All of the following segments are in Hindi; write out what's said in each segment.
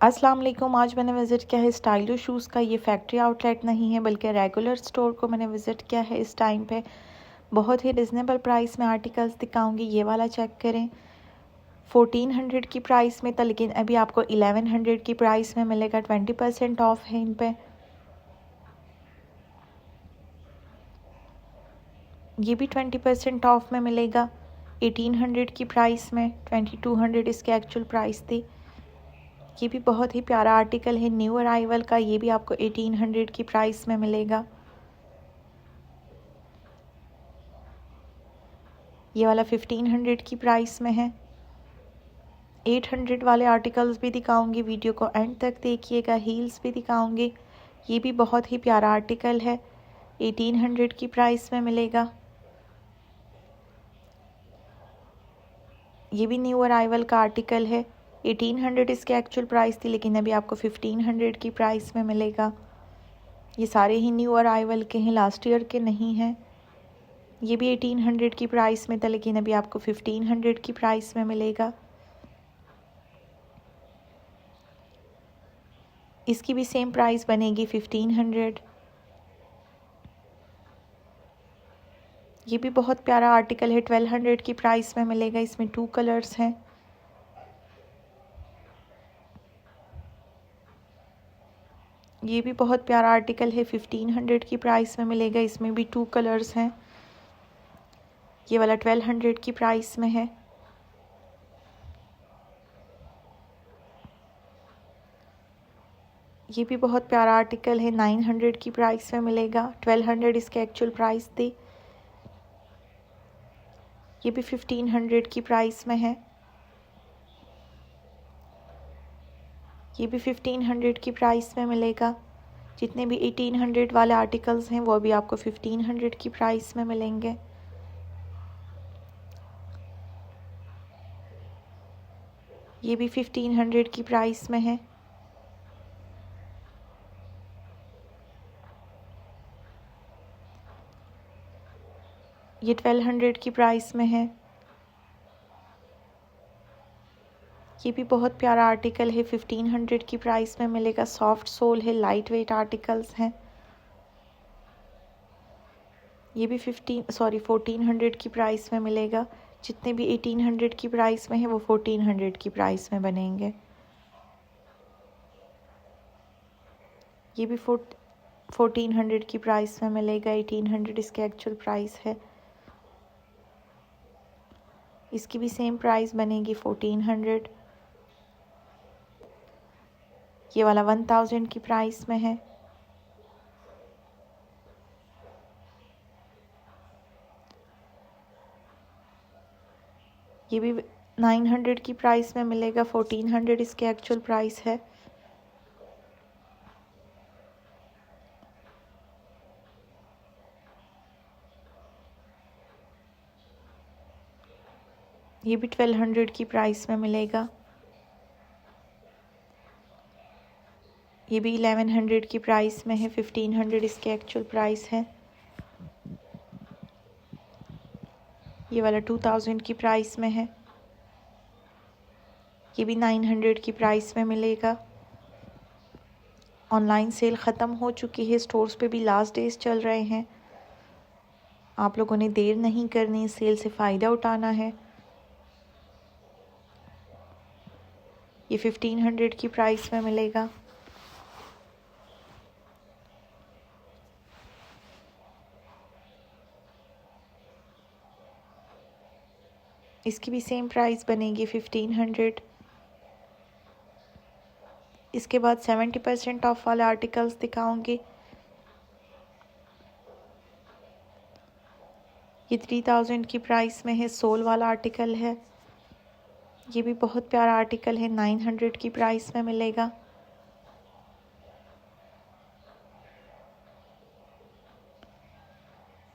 अस्सलाम वालेकुम। आज मैंने विज़िट किया है स्टाइलो शूज़ का। ये फैक्ट्री आउटलेट नहीं है बल्कि रेगुलर स्टोर को मैंने विज़िट किया है। इस टाइम पे बहुत ही रिजनेबल प्राइस में आर्टिकल्स दिखाऊंगी। ये वाला चेक करें, 1400 की प्राइस में था, लेकिन अभी आपको 1100 की प्राइस में मिलेगा। 20% ऑफ है इन पे। ये भी 20% ऑफ में मिलेगा 1800 की प्राइस में। 2200 इसकी एक्चुअल प्राइस थी। ये भी बहुत ही प्यारा आर्टिकल है, न्यू अराइवल का। ये भी आपको 1800 की प्राइस में मिलेगा। ये वाला 1500 की प्राइस में है। 800 वाले आर्टिकल्स भी दिखाऊंगी, वीडियो को एंड तक देखिएगा। हील्स भी दिखाऊंगी। ये भी बहुत ही प्यारा आर्टिकल है, 1800 की प्राइस में मिलेगा। ये भी न्यू अराइवल का आर्टिकल है। 1800 इसकी एक्चुअल प्राइस थी, लेकिन अभी आपको 1500 की प्राइस में मिलेगा। ये सारे ही न्यू अराइवल के हैं, लास्ट ईयर के नहीं हैं। ये भी 1800 की प्राइस में था, लेकिन अभी आपको 1500 की प्राइस में मिलेगा। इसकी भी सेम प्राइस बनेगी 1500। ये भी बहुत प्यारा आर्टिकल है, 1200 की प्राइस में मिलेगा। इसमें 2 कलर्स हैं। ये भी बहुत प्यारा आर्टिकल है, 1500 की प्राइस में मिलेगा। इसमें भी 2 कलर्स हैं। ये वाला 1200 की प्राइस में है। ये भी बहुत प्यारा आर्टिकल है, 900 की प्राइस में मिलेगा। 1200 इसकी एक्चुअल प्राइस थी। ये भी 1500 की प्राइस में है। ये भी 1500 की प्राइस में मिलेगा। जितने भी 1800 वाले आर्टिकल्स हैं वो भी आपको 1500 की प्राइस में मिलेंगे। ये भी 1500 की प्राइस में है। ये 1200 की प्राइस में है। ये भी बहुत प्यारा आर्टिकल है, 1500 की प्राइस में मिलेगा। सॉफ्ट सोल है, लाइट वेट आर्टिकल्स हैं। ये भी 1400 की प्राइस में मिलेगा। जितने भी 1800 की प्राइस में है वो 1400 की प्राइस में बनेंगे। ये भी 1400 की प्राइस में मिलेगा। 1800 इसकी एक्चुअल प्राइस है। इसकी भी सेम प्राइस बनेगी 1400। ये वाला 1000 की प्राइस में है। ये भी 900 की प्राइस में मिलेगा। 1400 इसकी एक्चुअल प्राइस है। ये भी 1200 की प्राइस में मिलेगा। ये भी 1100 की प्राइस में है। 1500 इसकी एक्चुअल प्राइस है। ये वाला 2000 की प्राइस में है। ये भी 900 की प्राइस में मिलेगा। ऑनलाइन सेल ख़त्म हो चुकी है, स्टोर्स पे भी लास्ट डेज चल रहे हैं। आप लोगों ने देर नहीं करनी, सेल से फ़ायदा उठाना है। ये 1500 की प्राइस में मिलेगा। इसकी भी सेम प्राइस बनेगी 1500। इसके बाद 70% ऑफ वाले आर्टिकल्स दिखाऊंगी। ये 3000 की प्राइस में है, सोल वाला आर्टिकल है। ये भी बहुत प्यारा आर्टिकल है, 900 की प्राइस में मिलेगा।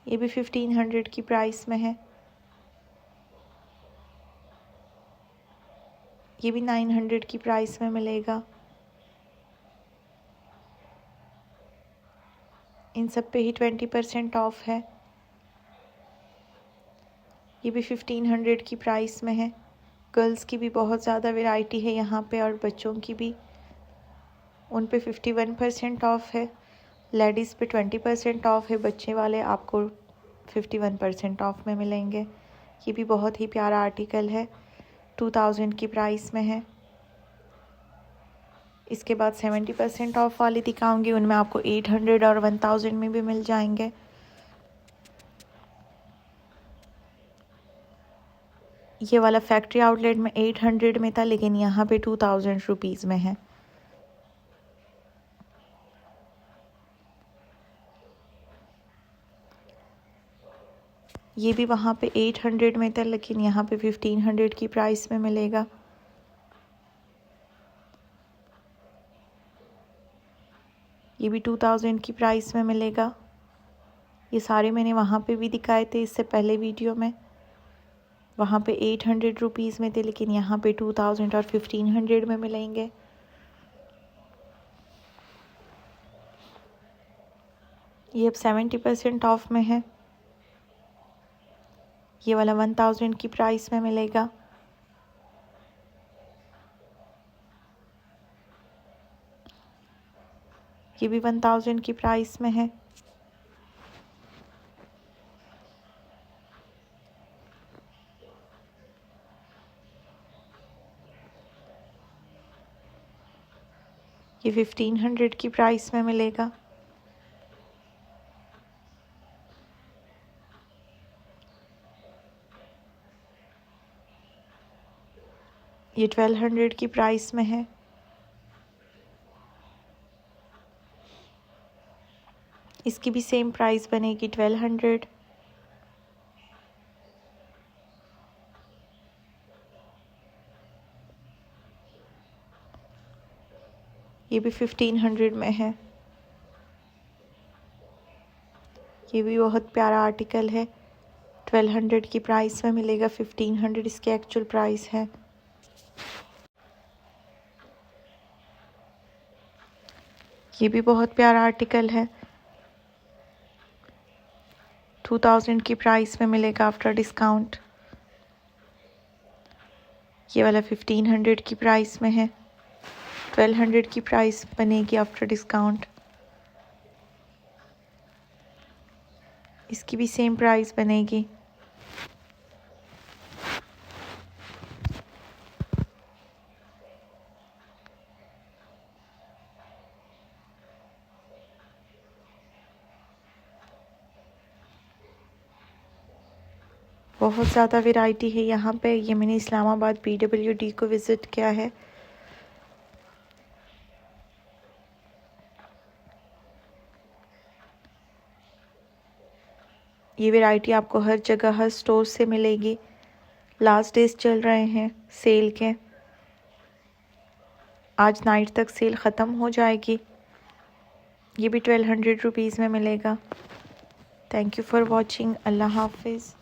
ये भी 1500 की प्राइस में है। ये भी 900 की प्राइस में मिलेगा। इन सब पे ही 20% ऑफ है। ये भी 1500 की प्राइस में है। गर्ल्स की भी बहुत ज़्यादा वैरायटी है यहाँ पे और बच्चों की भी। उन पे 51% ऑफ है, लेडीज़ पे 20% ऑफ है, बच्चे वाले आपको 51% ऑफ में मिलेंगे। ये भी बहुत ही प्यारा आर्टिकल है, 2000 की प्राइस में है। इसके बाद 70% ऑफ वाले दिखाऊंगी, उनमें आपको 800 और 1000 में भी मिल जाएंगे। ये वाला फैक्ट्री आउटलेट में 800 में था, लेकिन यहाँ पे 2000 रुपीज़ में है। ये भी वहाँ पे 800 में था, लेकिन यहाँ पे 1500 की प्राइस में मिलेगा। ये भी 2000 की प्राइस में मिलेगा। ये सारे मैंने वहाँ पे भी दिखाए थे इससे पहले वीडियो में। वहाँ पे 800 रुपीज़ में थे, लेकिन यहाँ पे 2000 और 1500 में मिलेंगे। ये अब 70% ऑफ में है। ये वाला 1000 की प्राइस में मिलेगा। ये भी 1000 की प्राइस में है। ये 1500 की प्राइस में मिलेगा। ये 1200 की प्राइस में है। इसकी भी सेम प्राइस बनेगी 1200। ये भी 1500 में है। ये भी बहुत प्यारा आर्टिकल है, 1200 की प्राइस में मिलेगा, 1500 इसकी एक्चुअल प्राइस है। ये भी बहुत प्यारा आर्टिकल है, 2000 की प्राइस में मिलेगा आफ्टर डिस्काउंट। ये वाला 1500 की प्राइस में है, 1200 की प्राइस बनेगी आफ्टर डिस्काउंट। इसकी भी सेम प्राइस बनेगी। बहुत ज़्यादा वैरायटी है यहाँ पे। ये मैंने इस्लामाबाद PWD को विज़िट किया है। ये वैरायटी आपको हर जगह हर स्टोर से मिलेगी। लास्ट डेज चल रहे हैं सेल के, आज नाइट तक सेल ख़त्म हो जाएगी। ये भी 1200 रुपीज़ में मिलेगा। Thank you for watching. अल्लाह हाफिज़।